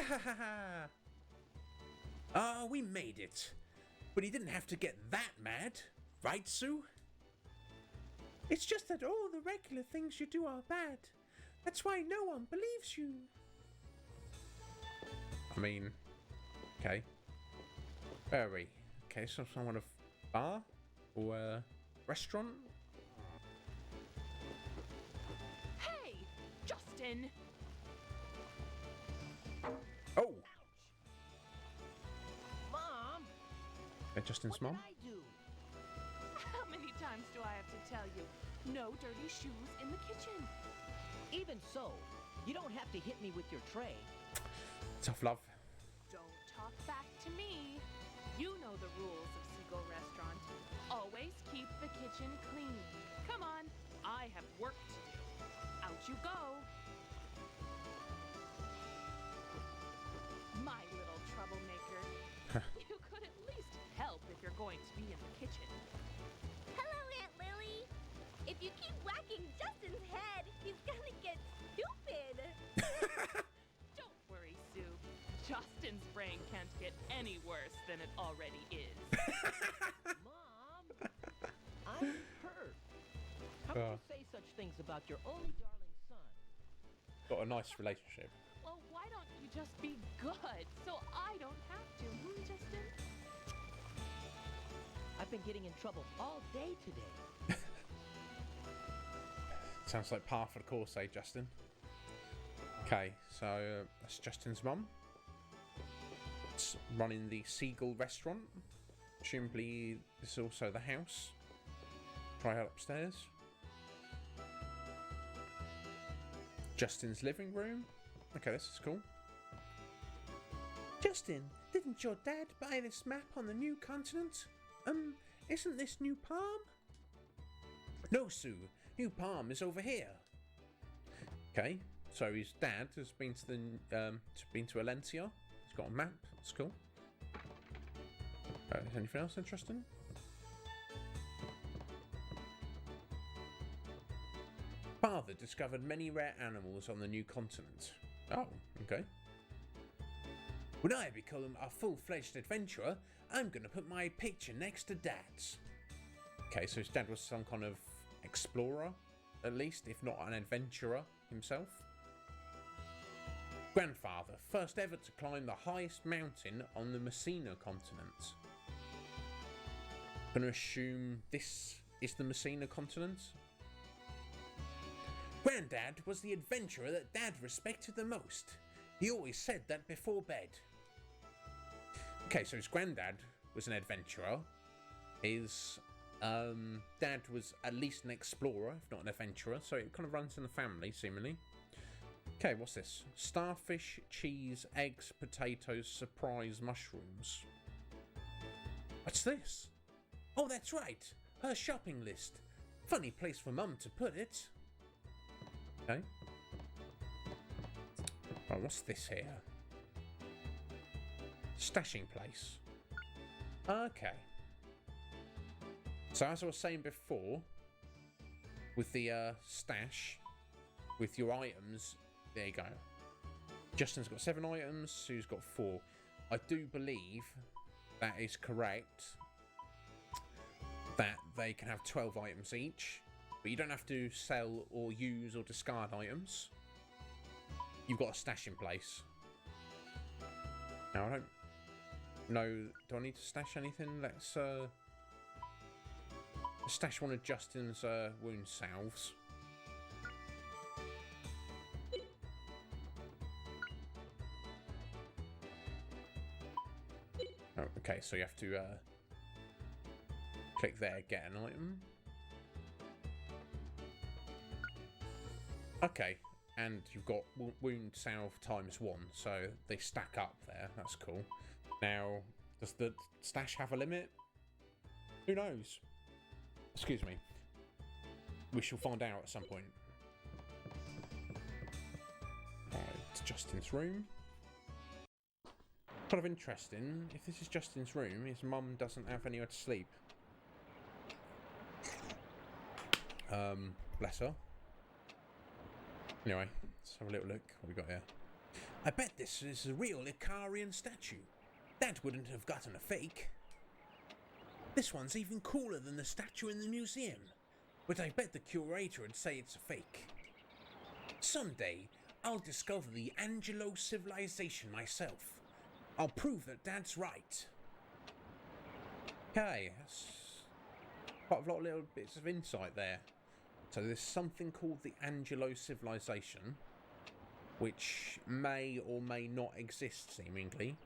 ha ha ha! Ah, we made it. But he didn't have to get that mad, right, Sue? It's just that all the regular things you do are bad. That's why no one believes you. I mean, okay. Where are we? Okay, so someone a bar or a restaurant? Hey, Justin! Oh! Mom! Justin's mom? What did I do? How many times do I have to tell you? No dirty shoes in the kitchen. Even so, you don't have to hit me with your tray. Tough love. Don't talk back to me. You know the rules of Seagull Restaurant. Always keep the kitchen clean. Come on, I have work to do. Out you go. My little troublemaker. You could at least help if you're going to be in the kitchen. Hello, Aunt Lily. If you keep whacking Justin's head, he's gonna get stupid. Don't worry, Sue. Justin's brain can't get any worse than it already is. Mom! I'm hurt. How can you say such things about your only darling son? Got a nice relationship. Well, why don't you just be good so I don't have to, Justin? I've been getting in trouble all day today. Sounds like par for the course, eh, Justin? Okay, so that's Justin's mum. It's running the Seagull restaurant. Presumably, this is also the house. Try out upstairs. Justin's living room. Okay, this is cool. Justin, didn't your dad buy this map on the new continent? Isn't this New Palm? No, Sue. New Palm is over here. Okay, so his dad has been to Alencia. He's got a map. That's cool. Is anything else interesting? Father discovered many rare animals on the new continent. Oh, okay. When I become a full-fledged adventurer, I'm going to put my picture next to Dad's. Okay, so his dad was some kind of explorer, at least, if not an adventurer himself. Grandfather, first ever to climb the highest mountain on the Messina continent. Going to assume this is the Messina continent. Granddad was the adventurer that Dad respected the most. He always said that before bed. Okay, so his granddad was an adventurer. His dad was at least an explorer, if not an adventurer. So it kind of runs in the family, seemingly. Okay, what's this? Starfish, cheese, eggs, potatoes, surprise mushrooms. What's this? Oh, that's right. Her shopping list. Funny place for Mum to put it. Okay. Oh, what's this here? Stashing place. Okay. So as I was saying before, with the stash, with your items, there you go. Justin's got 7 items, Sue's got 4. I do believe that is correct, that they can have 12 items each, but you don't have to sell or use or discard items. You've got a stash in place. Now, I don't know, do I need to stash anything? Let's stash one of Justin's wound salves. Oh, okay, so you have to click there, get an item. Okay, and you've got wound salve ×1, so they stack up there. That's cool. Now, does the stash have a limit? Who knows? Excuse me. We shall find out at some point. It's Justin's room. Kind of interesting. If this is Justin's room, his mum doesn't have anywhere to sleep. Bless her. Anyway, let's have a little look. What we got here? I bet this is a real Icarian statue. Dad wouldn't have gotten a fake. This one's even cooler than the statue in the museum, but I bet the curator would say it's a fake. Someday, I'll discover the Angelo civilization myself. I'll prove that Dad's right. Okay, that's quite a lot of little bits of insight there. So there's something called the Angelo civilization, which may or may not exist, seemingly.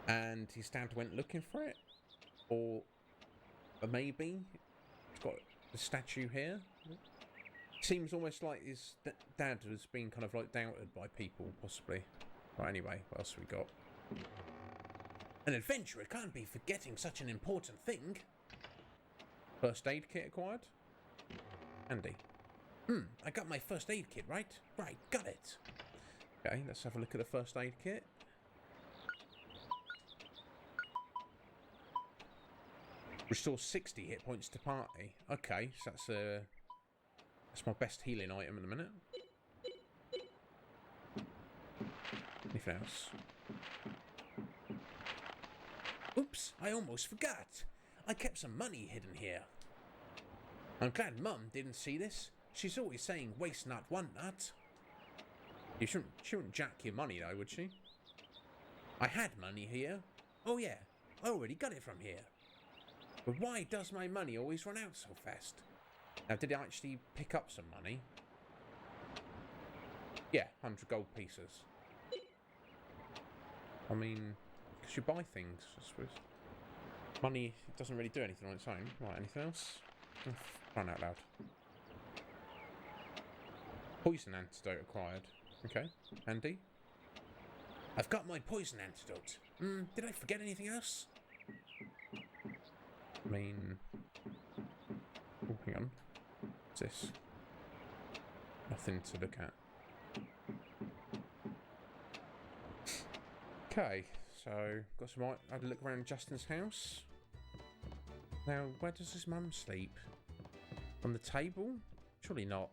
And his dad went looking for it? Or maybe he's got the statue here? Seems almost like his dad was being kind of like doubted by people, possibly. Right, anyway, what else have we got? An adventurer can't be forgetting such an important thing. First aid kit acquired? Handy. I got my first aid kit, right? Right, got it. Okay, let's have a look at the first aid kit. Restore 60 hit points to party. Okay, so that's my best healing item in a minute. Anything else? Oops, I almost forgot. I kept some money hidden here. I'm glad Mum didn't see this. She's always saying waste not, want not. She wouldn't jack your money though, would she? I had money here. Oh yeah, I already got it from here. But why does my money always run out so fast? Now, did I actually pick up some money? Yeah, 100 gold pieces. I mean, because you buy things, I suppose. Money doesn't really do anything on its own. Right, anything else? Run out loud. Poison antidote acquired. Okay, handy. I've got my poison antidote. Did I forget anything else? I mean... Oh, hang on. What's this? Nothing to look at. Okay, so got some. I had a look around Justin's house. Now, where does his mum sleep? On the table? Surely not.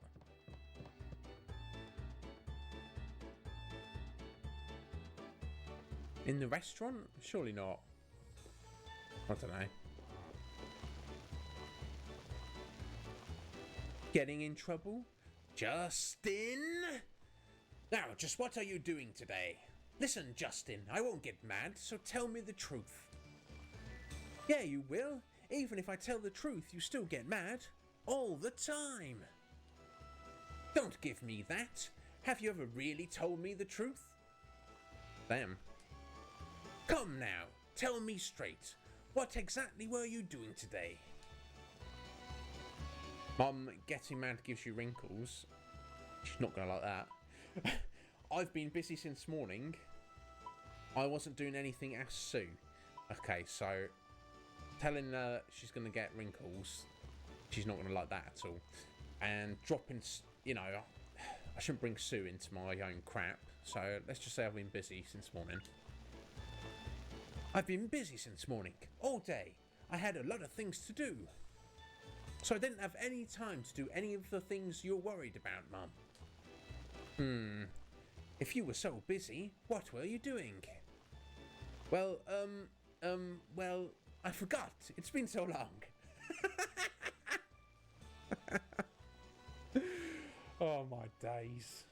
In the restaurant? Surely not. I don't know. Getting in trouble? Justin? Now, just what are you doing today? Listen, Justin, I won't get mad, so tell me the truth. Yeah, you will. Even if I tell the truth, you still get mad. All the time. Don't give me that. Have you ever really told me the truth? Damn. Come now, tell me straight. What exactly were you doing today? Mum, getting mad gives you wrinkles. She's not gonna like that. I've been busy since morning. I wasn't doing anything as Sue. Okay, so telling her she's gonna get wrinkles, she's not gonna like that at all. And dropping, you know, I shouldn't bring Sue into my own crap. So let's just say I've been busy since morning. I've been busy since morning, all day. I had a lot of things to do. So I didn't have any time to do any of the things you're worried about, Mum. If you were so busy, what were you doing? Well, well, I forgot. It's been so long. Oh, my days.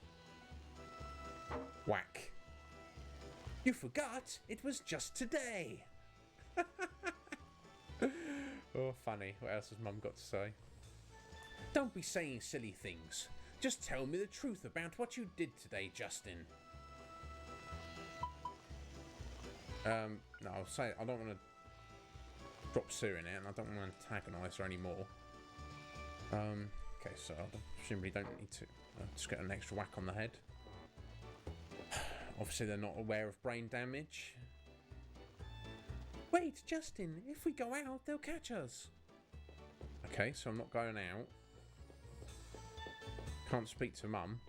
Whack. You forgot it was just today. Oh, funny. What else has Mum got to say? Don't be saying silly things. Just tell me the truth about what you did today, Justin. No, I'll say I don't want to drop Sue in it, and I don't want to antagonise her anymore. Okay, so I presumably don't need to just get an extra whack on the head. Obviously, they're not aware of brain damage. Wait, Justin, if we go out, they'll catch us. Okay, so I'm not going out. Can't speak to Mum.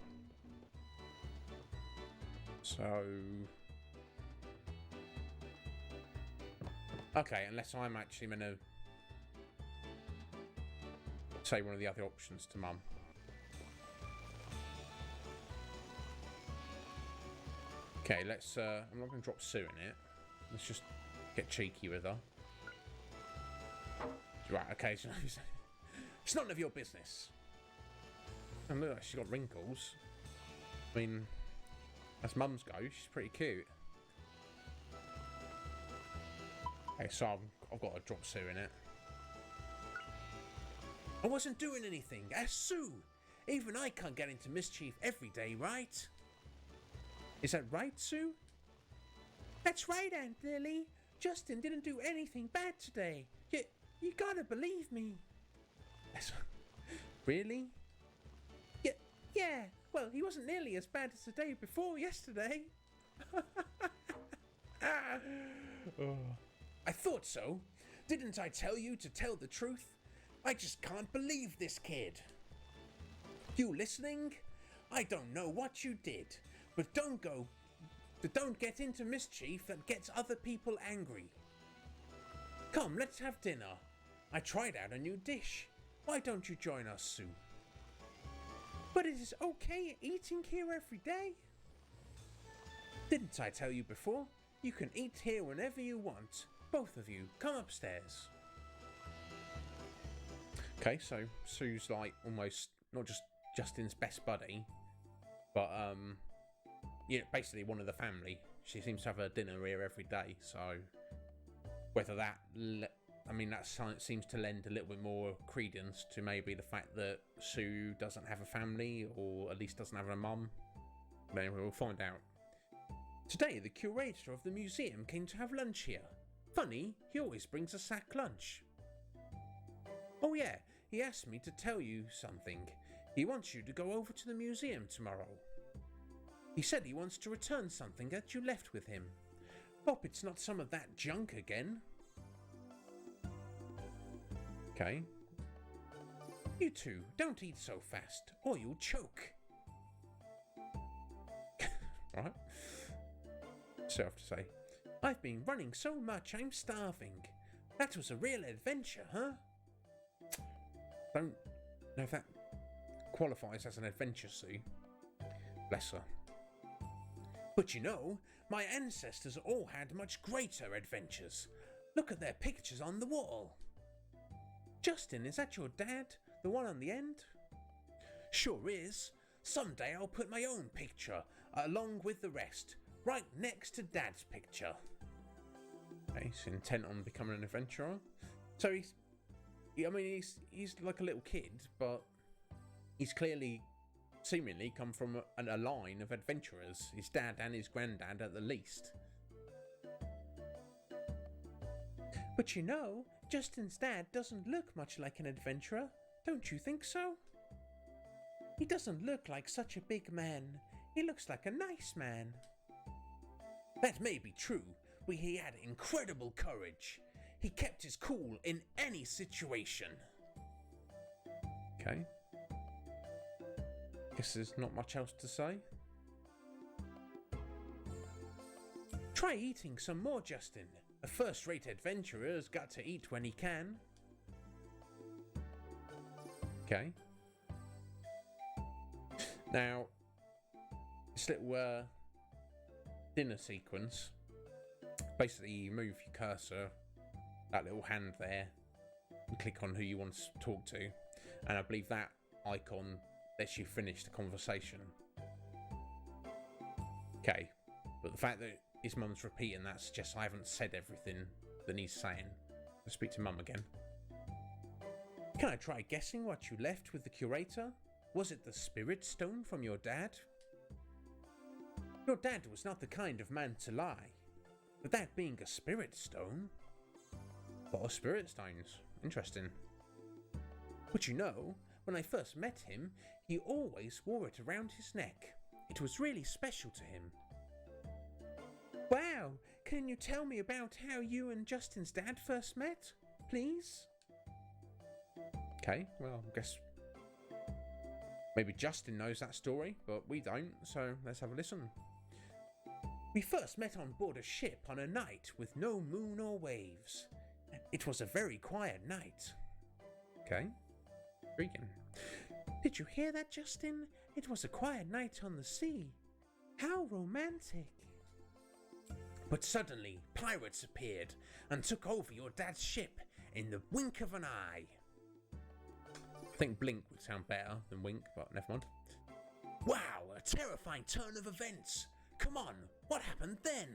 So... Okay, unless I'm actually going to say one of the other options to Mum. Okay, let's, I'm not going to drop Sue in it. Let's just get cheeky with her. Right, okay, so it's none of your business. And look, she's got wrinkles. I mean, as mums go, she's pretty cute. Okay, so I've got to drop Sue in it. I wasn't doing anything. Ask Sue. Even I can't get into mischief every day, right? Is that right, Sue? That's right, Aunt Lily. Justin didn't do anything bad today. You gotta believe me. Really? Yeah. Well, he wasn't nearly as bad as the day before yesterday. Oh. I thought so. Didn't I tell you to tell the truth? I just can't believe this kid. You listening? I don't know what you did, but don't get into mischief that gets other people angry. Come, let's have dinner. I tried out a new dish. Why don't you join us, Sue? But it is okay eating here every day. Didn't I tell you before? You can eat here whenever you want. Both of you, come upstairs. Okay, so Sue's like almost not just Justin's best buddy, but yeah, basically one of the family. She seems to have her dinner here every day, so whether that, I mean, that seems to lend a little bit more credence to maybe the fact that Sue doesn't have a family, or at least doesn't have a mum. But anyway, we'll find out. Today, the curator of the museum came to have lunch here. Funny, he always brings a sack lunch. Oh yeah, he asked me to tell you something. He wants you to go over to the museum tomorrow. He said he wants to return something that you left with him. Hope it's not some of that junk again. Okay. You two, don't eat so fast, or you'll choke. Right. So I have to say, I've been running so much I'm starving. That was a real adventure, huh? Don't know if that qualifies as an adventure, Sue. Bless her. But you know, my ancestors all had much greater adventures. Look at their pictures on the wall. Justin, is that your dad? The one on the end? Sure is. Someday I'll put my own picture, along with the rest, right next to Dad's picture. Okay, he's intent on becoming an adventurer. So he's like a little kid, but he's clearly, seemingly come from a line of adventurers. His dad and his granddad at the least. But you know, Justin's dad doesn't look much like an adventurer. Don't you think so? He doesn't look like such a big man. He looks like a nice man. That may be true, but he had incredible courage. He kept his cool in any situation. Okay. Guess there's not much else to say. Try eating some more, Justin. A first-rate adventurer's got to eat when he can. Okay. Now, this little dinner sequence, basically you move your cursor, that little hand there, and click on who you want to talk to, and I believe that icon lets you finish the conversation. Okay, but the fact that his mum's repeating that suggests I haven't said everything that he's saying. Let's speak to mum again. Can I try guessing what you left with the curator? Was it the spirit stone from your dad? Your dad was not the kind of man to lie. But that being a spirit stone... What are spirit stones? Interesting. But you know, when I first met him, he always wore it around his neck. It was really special to him. Wow! Can you tell me about how you and Justin's dad first met? Please? Okay, well, I guess maybe Justin knows that story, but we don't, so let's have a listen. We first met on board a ship on a night with no moon or waves. It was a very quiet night. Okay, intriguing. Did you hear that, Justin? It was a quiet night on the sea. How romantic. But suddenly, pirates appeared and took over your dad's ship in the wink of an eye. I think blink would sound better than wink, but never mind. Wow, a terrifying turn of events. Come on, what happened then?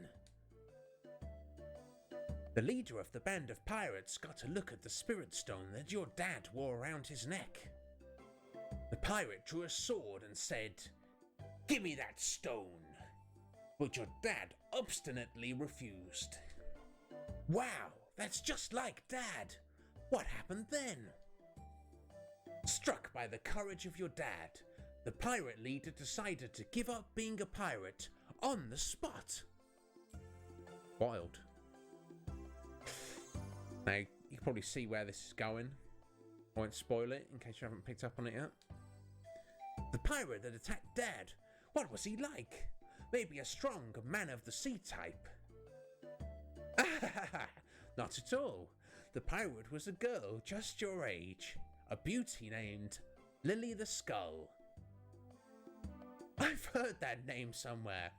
The leader of the band of pirates got a look at the spirit stone that your dad wore around his neck. The pirate drew a sword and said, "Give me that stone." But your dad obstinately refused. Wow, that's just like Dad. What happened then? Struck by the courage of your dad, the pirate leader decided to give up being a pirate on the spot. Wild. Now, you can probably see where this is going. I won't spoil it in case you haven't picked up on it yet. The pirate that attacked Dad, what was he like? Maybe a strong man of the sea type. Not at all. The pirate was a girl just your age, a beauty named Lily the Skull. I've heard that name somewhere.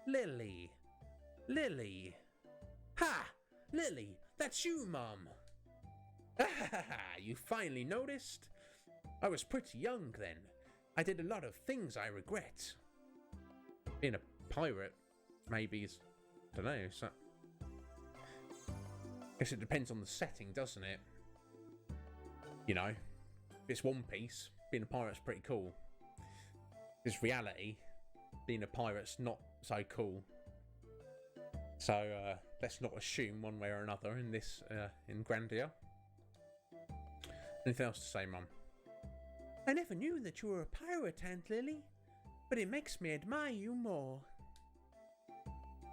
Lily. Lily. Ha! Lily, that's you, Mum. You finally noticed? I was pretty young then. I did a lot of things I regret. Being a pirate, maybe is, I don't know, so I guess it depends on the setting, doesn't it? You know, if it's One Piece, being a pirate's pretty cool. If it's reality, being a pirate's not so cool. So let's not assume one way or another in this, in Grandia. Anything else to say, Mum? I never knew that you were a pirate, Aunt Lily, but it makes me admire you more.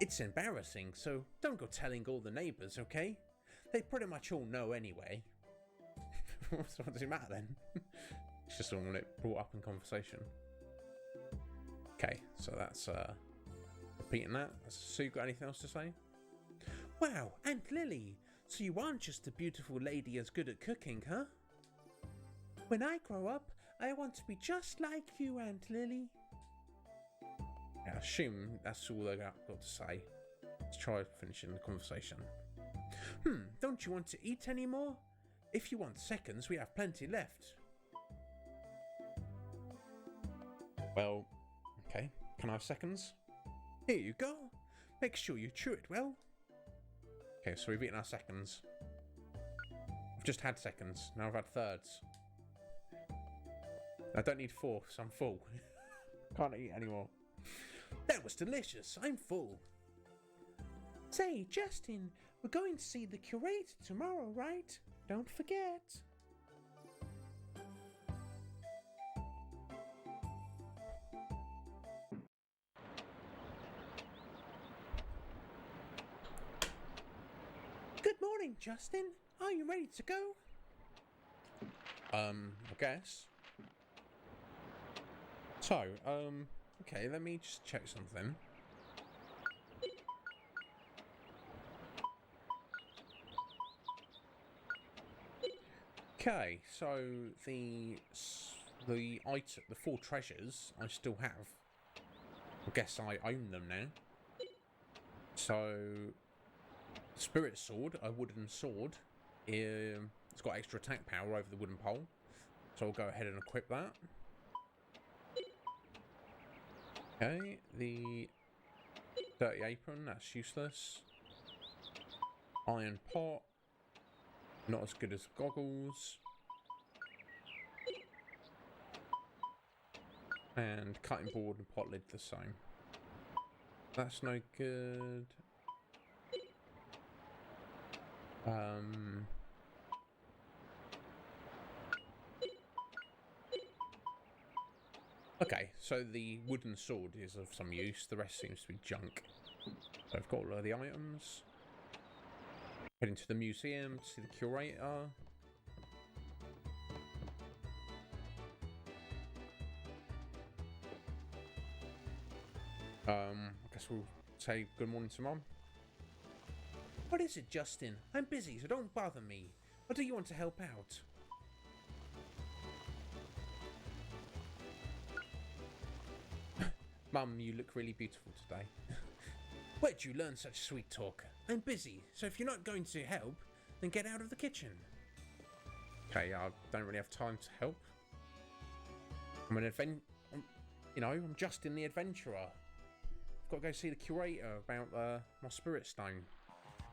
It's embarrassing, so don't go telling all the neighbours, okay? They pretty much all know anyway. What does it matter then? It's just all it brought up in conversation. Okay, so that's repeating that. Has Sue got anything else to say? Wow, Aunt Lily, so you aren't just a beautiful lady as good at cooking, huh? When I grow up, I want to be just like you, Aunt Lily. I assume that's all they got to say. Let's try finishing the conversation. Don't you want to eat any more? If you want seconds, we have plenty left. Well, okay. Can I have seconds? Here you go. Make sure you chew it well. Okay, so we've eaten our seconds. I've just had seconds. Now I've had thirds. I don't need fourths. I'm full. Can't eat anymore. That was delicious. I'm full. Say, Justin, we're going to see the curator tomorrow, right? Don't forget. Good morning, Justin. Are you ready to go? I guess. So, okay, let me just check something. Okay, so the 4 treasures I still have. I guess I own them now. So, Spirit Sword, a wooden sword. It's got extra attack power over the wooden pole. So I'll go ahead and equip that. Okay, the dirty apron, that's useless. Iron pot, not as good as goggles. And cutting board and pot lid the same. That's no good. Okay, so the wooden sword is of some use, the rest seems to be junk. So I've got all of the items. Heading to the museum to see the curator. I guess we'll say good morning to Mum. What is it, Justin? I'm busy, so don't bother me. Or do you want to help out? Mum, you look really beautiful today. Where'd you learn such sweet talk? I'm busy, so if you're not going to help, then get out of the kitchen. Okay, I don't really have time to help. I'm just in the adventurer. I've got to go see the curator about my spirit stone.